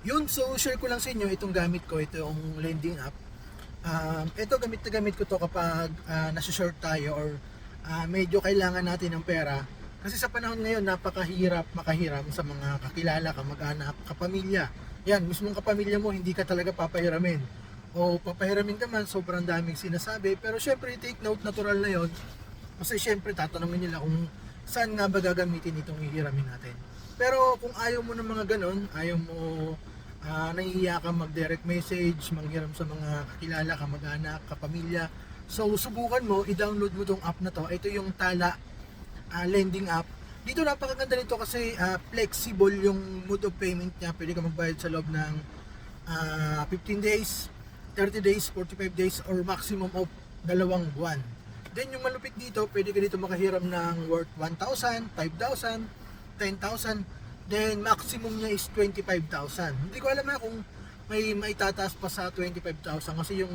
Yun, so share ko lang sa inyo itong gamit ko, ito yung lending app. Ito gamit na gamit ko to kapag nasa-short tayo or medyo kailangan natin ng pera. Kasi sa panahon ngayon, napakahirap makahiram sa mga kakilala, kamag-anak, kapamilya. Yan, mismong kapamilya mo, hindi ka talaga papahiramin. O papahiramin ka man, sobrang daming sinasabi. Pero syempre, take note, natural na yon. Kasi syempre, tatanungin nila kung saan nga ba gagamitin itong hihiramin natin. Pero kung ayaw mo ng mga ganon, ayaw mo nahihiya ka mag-direct message, manghiram sa mga kakilala, kamag-anak, kapamilya. So, subukan mo, i-download mo tong app na to. Ito yung Tala lending app. Dito napakaganda nito kasi flexible yung mode of payment niya. Pwede ka magbayad sa loob ng 15 days, 30 days, 45 days, or maximum of 2 buwan. Then yung malupit dito, pwede ka dito makahiram ng worth 1,000, 5,000, 10,000. Then maximum niya is 25,000. Hindi ko alam na kung may maitataas pa sa 25,000 kasi yung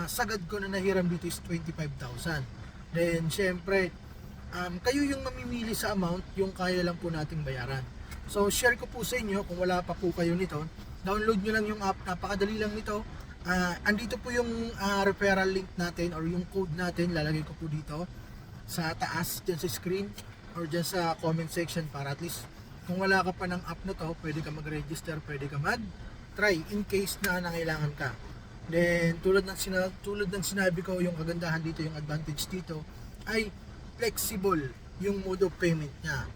sagad ko na nahiram dito is 25,000. Then syempre, kayo yung mamimili sa amount yung kaya lang po nating bayaran. So share ko po sa inyo, kung wala pa po kayo nito, download nyo lang yung app, napakadali lang nito. Andito po yung referral link natin or yung code natin, lalagay ko po dito sa taas, dyan sa screen or dyan sa comment section para at least kung wala ka pa ng app na to, pwede ka mag-register, pwede ka mag-try in case na nangailangan ka. Then tulad ng sinabi ko, yung kagandahan dito, yung advantage dito ay flexible yung mode of payment niya.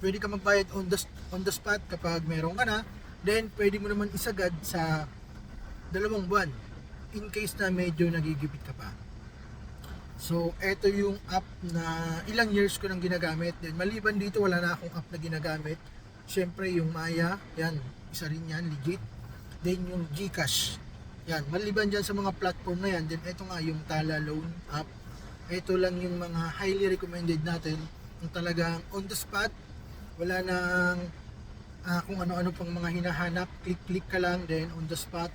Pwede ka magbayad on the spot kapag meron ka na, then pwede mo naman isagad sa 2 buwan in case na medyo nagigipit ka pa. So, ito yung app na ilang years ko nang ginagamit. Then, maliban dito, wala na akong app na ginagamit. Siyempre, yung Maya, yan, isa rin yan, legit. Then, yung GCash. Yan, maliban dyan sa mga platform na yan. Then, ito nga, yung Tala Loan app. Ito lang yung mga highly recommended natin. Yung talagang on the spot, wala nang kung ano-ano pang mga hinahanap. Click-click ka lang, then on the spot,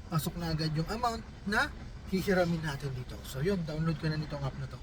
pasok na agad yung amount na hihiramin natin dito. So yun, download ko na nitong app na to.